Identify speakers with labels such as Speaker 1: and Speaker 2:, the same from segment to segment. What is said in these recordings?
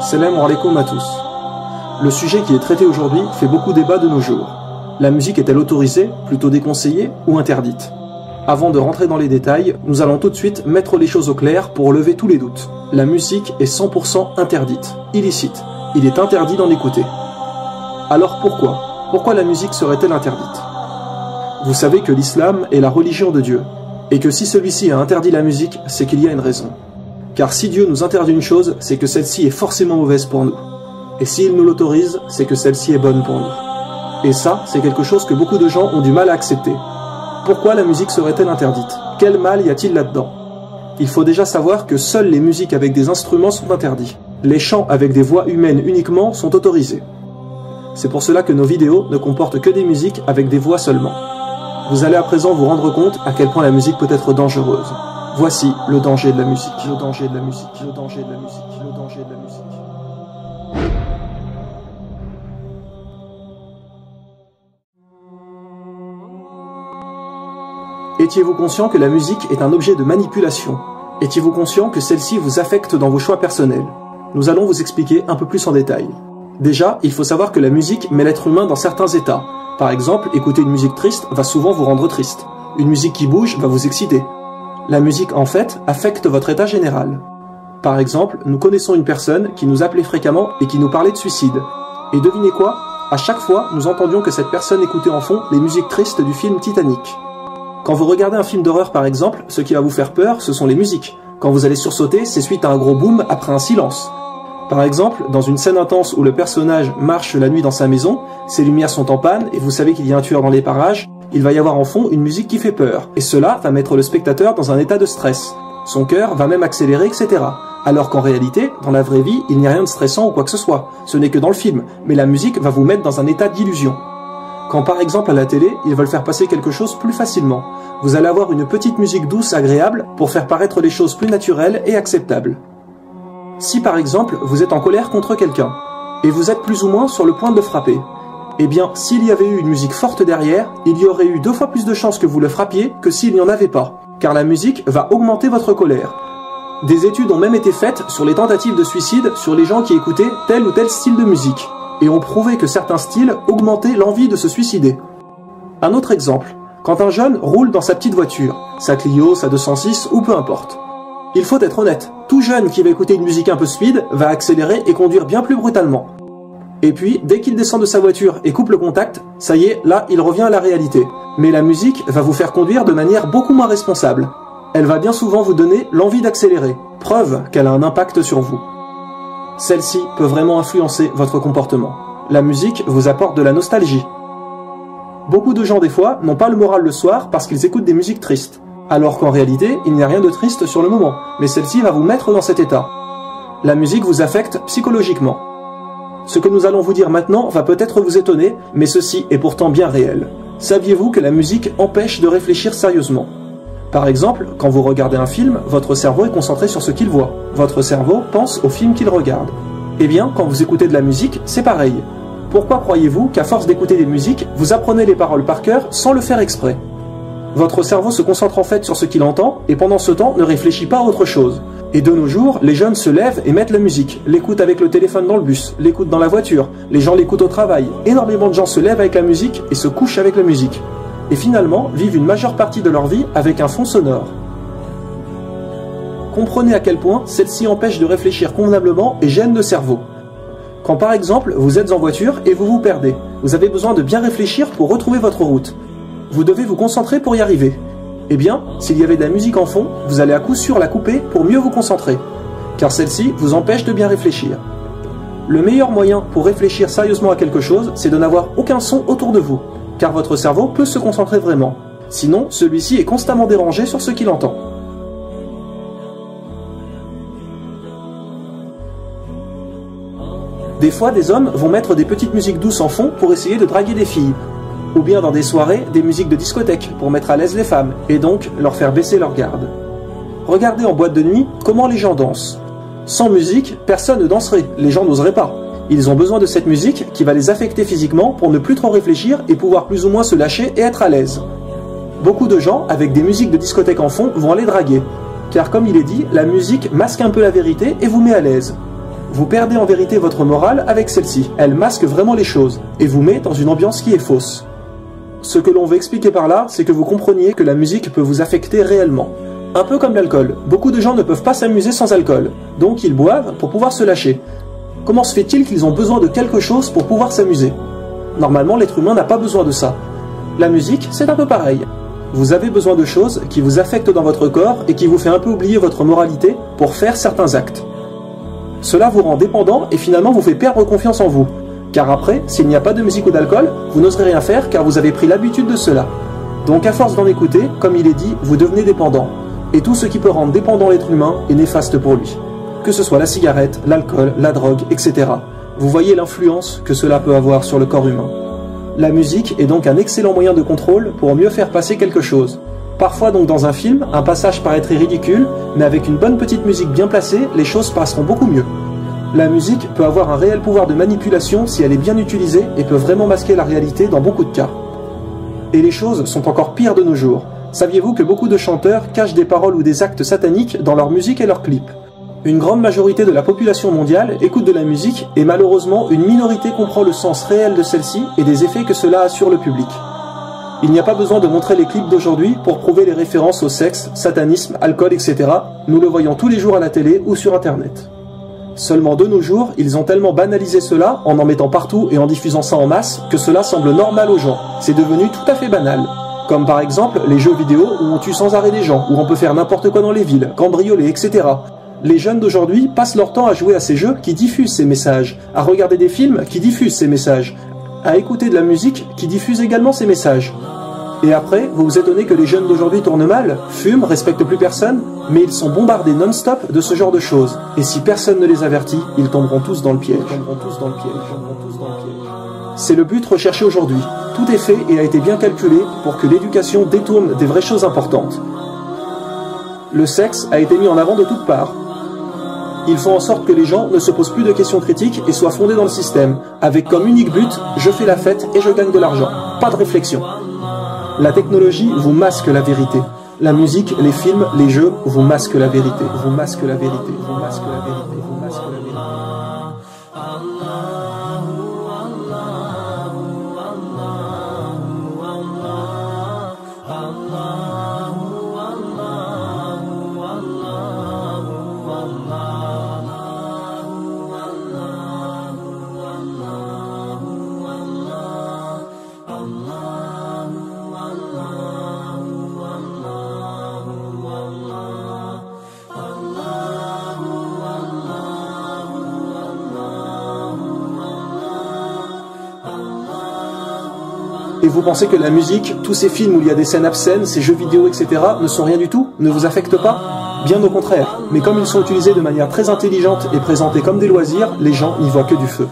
Speaker 1: Salam alaikum à tous. Le sujet qui est traité aujourd'hui fait beaucoup débat de nos jours. La musique est-elle autorisée, plutôt déconseillée ou interdite? Avant de rentrer dans les détails, nous allons tout de suite mettre les choses au clair pour lever tous les doutes. La musique est 100% interdite, illicite. Il est interdit d'en écouter. Alors pourquoi? Pourquoi la musique serait-elle interdite? Vous savez que l'islam est la religion de Dieu, et que si celui-ci a interdit la musique, c'est qu'il y a une raison. Car si Dieu nous interdit une chose, c'est que celle-ci est forcément mauvaise pour nous. Et s'il nous l'autorise, c'est que celle-ci est bonne pour nous. Et ça, c'est quelque chose que beaucoup de gens ont du mal à accepter. Pourquoi la musique serait-elle interdite? Quel mal y a-t-il là-dedans? Il faut déjà savoir que seules les musiques avec des instruments sont interdits. Les chants avec des voix humaines uniquement sont autorisés. C'est pour cela que nos vidéos ne comportent que des musiques avec des voix seulement. Vous allez à présent vous rendre compte à quel point la musique peut être dangereuse. Voici le danger de la musique. Le danger de la musique. Le danger de la musique. Le danger de la musique. Étiez-vous conscient que la musique est un objet de manipulation? Étiez-vous conscient que celle-ci vous affecte dans vos choix personnels? Nous allons vous expliquer un peu plus en détail. Déjà, il faut savoir que la musique met l'être humain dans certains états. Par exemple, écouter une musique triste va souvent vous rendre triste. Une musique qui bouge va vous exciter. La musique, en fait, affecte votre état général. Par exemple, nous connaissons une personne qui nous appelait fréquemment et qui nous parlait de suicide. Et devinez quoi? À chaque fois, nous entendions que cette personne écoutait en fond les musiques tristes du film Titanic. Quand vous regardez un film d'horreur par exemple, ce qui va vous faire peur, ce sont les musiques. Quand vous allez sursauter, c'est suite à un gros boom après un silence. Par exemple, dans une scène intense où le personnage marche la nuit dans sa maison, ses lumières sont en panne et vous savez qu'il y a un tueur dans les parages, il va y avoir en fond une musique qui fait peur. Et cela va mettre le spectateur dans un état de stress. Son cœur va même accélérer, etc. Alors qu'en réalité, dans la vraie vie, il n'y a rien de stressant ou quoi que ce soit. Ce n'est que dans le film, mais la musique va vous mettre dans un état d'illusion. Quand par exemple à la télé, ils veulent faire passer quelque chose plus facilement, vous allez avoir une petite musique douce agréable pour faire paraître les choses plus naturelles et acceptables. Si par exemple vous êtes en colère contre quelqu'un, et vous êtes plus ou moins sur le point de le frapper, eh bien s'il y avait eu une musique forte derrière, il y aurait eu 2 fois plus de chances que vous le frappiez que s'il n'y en avait pas, car la musique va augmenter votre colère. Des études ont même été faites sur les tentatives de suicide sur les gens qui écoutaient tel ou tel style de musique, et ont prouvé que certains styles augmentaient l'envie de se suicider. Un autre exemple, quand un jeune roule dans sa petite voiture, sa Clio, sa 206 ou peu importe. Il faut être honnête, tout jeune qui va écouter une musique un peu speed va accélérer et conduire bien plus brutalement. Et puis, dès qu'il descend de sa voiture et coupe le contact, ça y est, là, il revient à la réalité. Mais la musique va vous faire conduire de manière beaucoup moins responsable. Elle va bien souvent vous donner l'envie d'accélérer, preuve qu'elle a un impact sur vous. Celle-ci peut vraiment influencer votre comportement. La musique vous apporte de la nostalgie. Beaucoup de gens des fois n'ont pas le moral le soir parce qu'ils écoutent des musiques tristes. Alors qu'en réalité, il n'y a rien de triste sur le moment, mais celle-ci va vous mettre dans cet état. La musique vous affecte psychologiquement. Ce que nous allons vous dire maintenant va peut-être vous étonner, mais ceci est pourtant bien réel. Saviez-vous que la musique empêche de réfléchir sérieusement? Par exemple, quand vous regardez un film, votre cerveau est concentré sur ce qu'il voit. Votre cerveau pense au film qu'il regarde. Eh bien, quand vous écoutez de la musique, c'est pareil. Pourquoi croyez-vous qu'à force d'écouter des musiques, vous apprenez les paroles par cœur sans le faire exprès? Votre cerveau se concentre en fait sur ce qu'il entend et pendant ce temps ne réfléchit pas à autre chose. Et de nos jours, les jeunes se lèvent et mettent la musique, l'écoutent avec le téléphone dans le bus, l'écoutent dans la voiture, les gens l'écoutent au travail. Énormément de gens se lèvent avec la musique et se couchent avec la musique. Et finalement, vivent une majeure partie de leur vie avec un fond sonore. Comprenez à quel point celle-ci empêche de réfléchir convenablement et gêne le cerveau. Quand par exemple, vous êtes en voiture et vous vous perdez, vous avez besoin de bien réfléchir pour retrouver votre route. Vous devez vous concentrer pour y arriver. Eh bien, s'il y avait de la musique en fond, vous allez à coup sûr la couper pour mieux vous concentrer, car celle-ci vous empêche de bien réfléchir. Le meilleur moyen pour réfléchir sérieusement à quelque chose, c'est de n'avoir aucun son autour de vous, car votre cerveau peut se concentrer vraiment. Sinon, celui-ci est constamment dérangé sur ce qu'il entend. Des fois, des hommes vont mettre des petites musiques douces en fond pour essayer de draguer des filles. Ou bien dans des soirées, des musiques de discothèque pour mettre à l'aise les femmes, et donc leur faire baisser leur garde. Regardez en boîte de nuit comment les gens dansent. Sans musique, personne ne danserait, les gens n'oseraient pas. Ils ont besoin de cette musique qui va les affecter physiquement pour ne plus trop réfléchir et pouvoir plus ou moins se lâcher et être à l'aise. Beaucoup de gens, avec des musiques de discothèque en fond, vont aller draguer. Car comme il est dit, la musique masque un peu la vérité et vous met à l'aise. Vous perdez en vérité votre morale avec celle-ci. Elle masque vraiment les choses et vous met dans une ambiance qui est fausse. Ce que l'on veut expliquer par là, c'est que vous compreniez que la musique peut vous affecter réellement. Un peu comme l'alcool. Beaucoup de gens ne peuvent pas s'amuser sans alcool, donc ils boivent pour pouvoir se lâcher. Comment se fait-il qu'ils ont besoin de quelque chose pour pouvoir s'amuser? Normalement, l'être humain n'a pas besoin de ça. La musique, c'est un peu pareil. Vous avez besoin de choses qui vous affectent dans votre corps et qui vous fait un peu oublier votre moralité pour faire certains actes. Cela vous rend dépendant et finalement vous fait perdre confiance en vous. Car après, s'il n'y a pas de musique ou d'alcool, vous n'oserez rien faire car vous avez pris l'habitude de cela. Donc à force d'en écouter, comme il est dit, vous devenez dépendant. Et tout ce qui peut rendre dépendant l'être humain est néfaste pour lui. Que ce soit la cigarette, l'alcool, la drogue, etc. Vous voyez l'influence que cela peut avoir sur le corps humain. La musique est donc un excellent moyen de contrôle pour mieux faire passer quelque chose. Parfois donc dans un film, un passage paraîtrait ridicule, mais avec une bonne petite musique bien placée, les choses passeront beaucoup mieux. La musique peut avoir un réel pouvoir de manipulation si elle est bien utilisée et peut vraiment masquer la réalité dans beaucoup de cas. Et les choses sont encore pires de nos jours. Saviez-vous que beaucoup de chanteurs cachent des paroles ou des actes sataniques dans leur musique et leurs clips? Une grande majorité de la population mondiale écoute de la musique et malheureusement une minorité comprend le sens réel de celle-ci et des effets que cela a sur le public. Il n'y a pas besoin de montrer les clips d'aujourd'hui pour prouver les références au sexe, satanisme, alcool, etc. Nous le voyons tous les jours à la télé ou sur internet. Seulement de nos jours, ils ont tellement banalisé cela en mettant partout et en diffusant ça en masse que cela semble normal aux gens. C'est devenu tout à fait banal. Comme par exemple les jeux vidéo où on tue sans arrêt des gens, où on peut faire n'importe quoi dans les villes, cambrioler, etc. Les jeunes d'aujourd'hui passent leur temps à jouer à ces jeux qui diffusent ces messages, à regarder des films qui diffusent ces messages, à écouter de la musique qui diffuse également ces messages. Et après, vous vous étonnez que les jeunes d'aujourd'hui tournent mal, fument, respectent plus personne, mais ils sont bombardés non-stop de ce genre de choses. Et si personne ne les avertit, ils tomberont tous dans le piège. C'est le but recherché aujourd'hui. Tout est fait et a été bien calculé pour que l'éducation détourne des vraies choses importantes. Le sexe a été mis en avant de toutes parts. Ils font en sorte que les gens ne se posent plus de questions critiques et soient fondés dans le système, avec comme unique but, je fais la fête et je gagne de l'argent. Pas de réflexion. La technologie vous masque la vérité. La musique, les films, les jeux vous masquent la vérité. Vous masquent la vérité. Vous masquent la vérité. Vous masquent la vérité. Et vous pensez que la musique, tous ces films où il y a des scènes obscènes, ces jeux vidéo, etc. ne sont rien du tout? Ne vous affectent pas? Bien au contraire. Mais comme ils sont utilisés de manière très intelligente et présentés comme des loisirs, les gens n'y voient que du feu.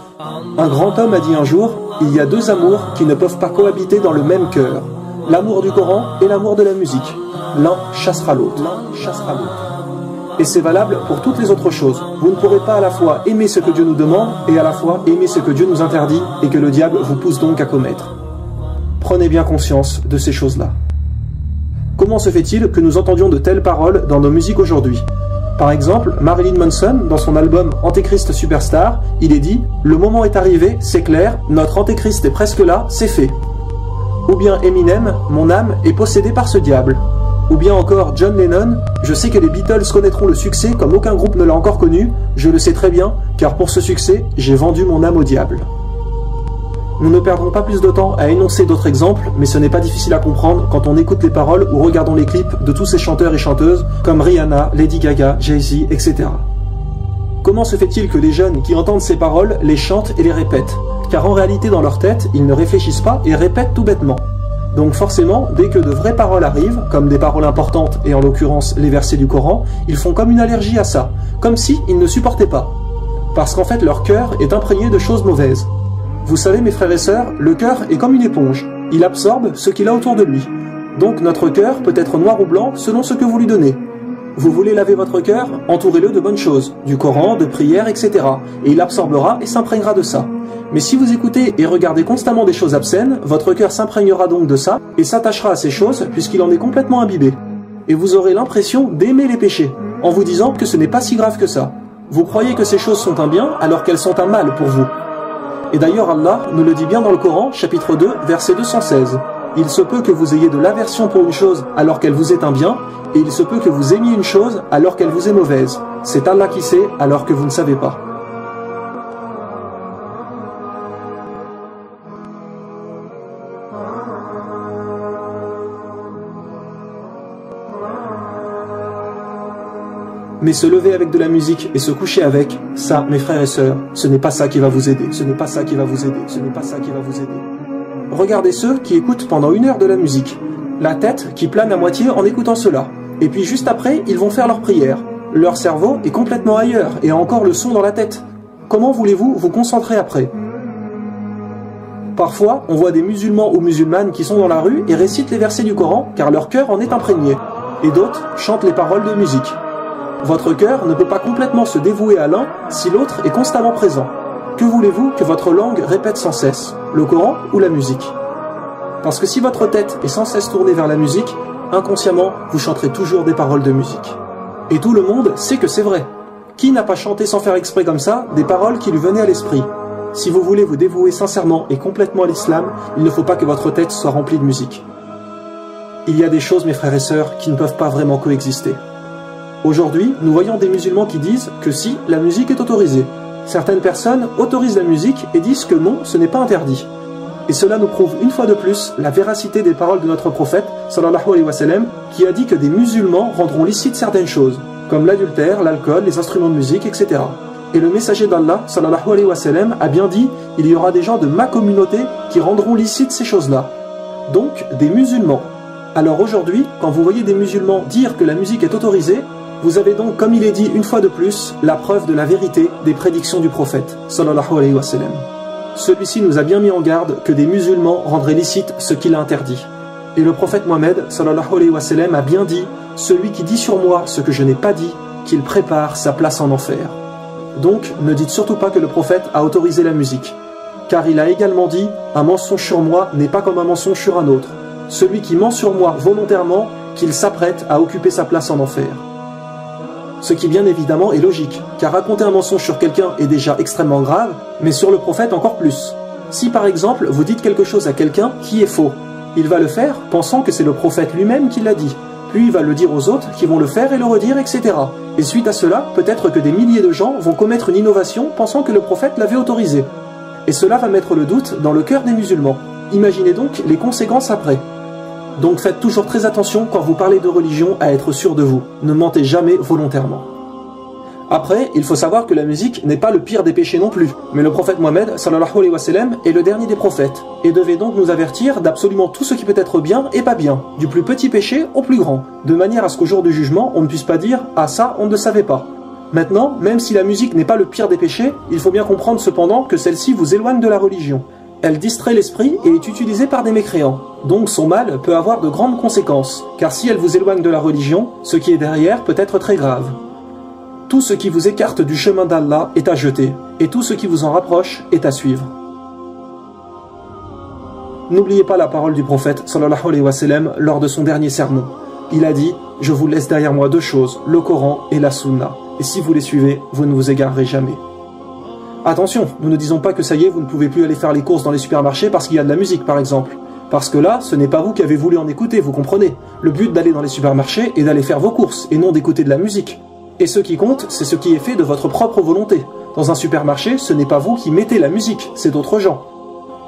Speaker 1: Un grand homme a dit un jour, il y a deux amours qui ne peuvent pas cohabiter dans le même cœur. L'amour du Coran et l'amour de la musique. L'un chassera l'autre. Et c'est valable pour toutes les autres choses. Vous ne pourrez pas à la fois aimer ce que Dieu nous demande et à la fois aimer ce que Dieu nous interdit et que le diable vous pousse donc à commettre. Prenez bien conscience de ces choses-là. Comment se fait-il que nous entendions de telles paroles dans nos musiques aujourd'hui? Par exemple, Marilyn Manson, dans son album Antéchrist Superstar, il est dit « Le moment est arrivé, c'est clair, notre Antéchrist est presque là, c'est fait ». Ou bien Eminem « Mon âme est possédée par ce diable ». Ou bien encore John Lennon « Je sais que les Beatles connaîtront le succès comme aucun groupe ne l'a encore connu, je le sais très bien, car pour ce succès, j'ai vendu mon âme au diable ». Nous ne perdrons pas plus de temps à énoncer d'autres exemples, mais ce n'est pas difficile à comprendre quand on écoute les paroles ou regardons les clips de tous ces chanteurs et chanteuses comme Rihanna, Lady Gaga, Jay-Z, etc. Comment se fait-il que les jeunes qui entendent ces paroles les chantent et les répètent? Car en réalité dans leur tête, ils ne réfléchissent pas et répètent tout bêtement. Donc forcément, dès que de vraies paroles arrivent, comme des paroles importantes et en l'occurrence les versets du Coran, ils font comme une allergie à ça, comme si ils ne supportaient pas. Parce qu'en fait leur cœur est imprégné de choses mauvaises. Vous savez mes frères et sœurs, le cœur est comme une éponge, il absorbe ce qu'il a autour de lui. Donc notre cœur peut être noir ou blanc selon ce que vous lui donnez. Vous voulez laver votre cœur, entourez-le de bonnes choses, du Coran, de prières, etc. Et il absorbera et s'imprégnera de ça. Mais si vous écoutez et regardez constamment des choses obscènes, votre cœur s'imprégnera donc de ça et s'attachera à ces choses puisqu'il en est complètement imbibé. Et vous aurez l'impression d'aimer les péchés, en vous disant que ce n'est pas si grave que ça. Vous croyez que ces choses sont un bien alors qu'elles sont un mal pour vous. Et d'ailleurs Allah nous le dit bien dans le Coran, chapitre 2, verset 216. Il se peut que vous ayez de l'aversion pour une chose alors qu'elle vous est un bien, et il se peut que vous aimiez une chose alors qu'elle vous est mauvaise. C'est Allah qui sait alors que vous ne savez pas. Mais se lever avec de la musique et se coucher avec, ça, mes frères et sœurs, ce n'est pas ça qui va vous aider. Ce n'est pas ça qui va vous aider. Ce n'est pas ça qui va vous aider. Regardez ceux qui écoutent pendant 1 heure de la musique. La tête qui plane à moitié en écoutant cela. Et puis juste après, ils vont faire leur prière. Leur cerveau est complètement ailleurs et a encore le son dans la tête. Comment voulez-vous vous concentrer après? Parfois, on voit des musulmans ou musulmanes qui sont dans la rue et récitent les versets du Coran car leur cœur en est imprégné. Et d'autres chantent les paroles de musique. Votre cœur ne peut pas complètement se dévouer à l'un si l'autre est constamment présent. Que voulez-vous que votre langue répète sans cesse, le Coran ou la musique? Parce que si votre tête est sans cesse tournée vers la musique, inconsciemment, vous chanterez toujours des paroles de musique. Et tout le monde sait que c'est vrai. Qui n'a pas chanté sans faire exprès comme ça des paroles qui lui venaient à l'esprit? Si vous voulez vous dévouer sincèrement et complètement à l'islam, il ne faut pas que votre tête soit remplie de musique. Il y a des choses, mes frères et sœurs, qui ne peuvent pas vraiment coexister. Aujourd'hui, nous voyons des musulmans qui disent que si, la musique est autorisée. Certaines personnes autorisent la musique et disent que non, ce n'est pas interdit. Et cela nous prouve une fois de plus la véracité des paroles de notre prophète, sallallahu alayhi wa sallam, qui a dit que des musulmans rendront licites certaines choses, comme l'adultère, l'alcool, les instruments de musique, etc. Et le messager d'Allah, sallallahu alayhi wa sallam, a bien dit « Il y aura des gens de ma communauté qui rendront licites ces choses-là. » Donc, des musulmans. Alors aujourd'hui, quand vous voyez des musulmans dire que la musique est autorisée, vous avez donc, comme il est dit une fois de plus, la preuve de la vérité des prédictions du prophète, sallallahu alayhi wa sallam. Celui-ci nous a bien mis en garde que des musulmans rendraient licite ce qu'il a interdit. Et le prophète Mohammed, sallallahu alayhi wa sallam, a bien dit « Celui qui dit sur moi ce que je n'ai pas dit, qu'il prépare sa place en enfer. » Donc, ne dites surtout pas que le prophète a autorisé la musique. Car il a également dit « Un mensonge sur moi n'est pas comme un mensonge sur un autre. Celui qui ment sur moi volontairement, qu'il s'apprête à occuper sa place en enfer. » Ce qui bien évidemment est logique, car raconter un mensonge sur quelqu'un est déjà extrêmement grave, mais sur le prophète encore plus. Si par exemple vous dites quelque chose à quelqu'un qui est faux, il va le faire pensant que c'est le prophète lui-même qui l'a dit, puis il va le dire aux autres qui vont le faire et le redire, etc. Et suite à cela, peut-être que des milliers de gens vont commettre une innovation pensant que le prophète l'avait autorisé. Et cela va mettre le doute dans le cœur des musulmans. Imaginez donc les conséquences après. Donc faites toujours très attention quand vous parlez de religion à être sûr de vous. Ne mentez jamais volontairement. Après, il faut savoir que la musique n'est pas le pire des péchés non plus. Mais le prophète Mohammed, sallallahu alayhi wa sallam, est le dernier des prophètes. Et devait donc nous avertir d'absolument tout ce qui peut être bien et pas bien. Du plus petit péché au plus grand. De manière à ce qu'au jour du jugement, on ne puisse pas dire « Ah ça, on ne le savait pas ». Maintenant, même si la musique n'est pas le pire des péchés, il faut bien comprendre cependant que celle-ci vous éloigne de la religion. Elle distrait l'esprit et est utilisée par des mécréants. Donc son mal peut avoir de grandes conséquences, car si elle vous éloigne de la religion, ce qui est derrière peut être très grave. Tout ce qui vous écarte du chemin d'Allah est à jeter, et tout ce qui vous en rapproche est à suivre. N'oubliez pas la parole du prophète sallallahu alayhi wa sallam lors de son dernier sermon. Il a dit « Je vous laisse derrière moi 2 choses, le Coran et la Sunna, et si vous les suivez, vous ne vous égarerez jamais. » Attention, nous ne disons pas que ça y est, vous ne pouvez plus aller faire les courses dans les supermarchés parce qu'il y a de la musique par exemple. Parce que là, ce n'est pas vous qui avez voulu en écouter, vous comprenez. Le but d'aller dans les supermarchés est d'aller faire vos courses et non d'écouter de la musique. Et ce qui compte, c'est ce qui est fait de votre propre volonté. Dans un supermarché, ce n'est pas vous qui mettez la musique, c'est d'autres gens.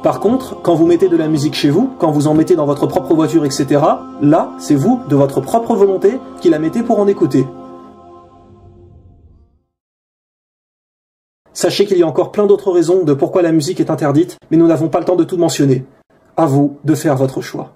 Speaker 1: Par contre, quand vous mettez de la musique chez vous, quand vous en mettez dans votre propre voiture, etc., là, c'est vous, de votre propre volonté, qui la mettez pour en écouter. Sachez qu'il y a encore plein d'autres raisons de pourquoi la musique est interdite, mais nous n'avons pas le temps de tout mentionner. À vous de faire votre choix.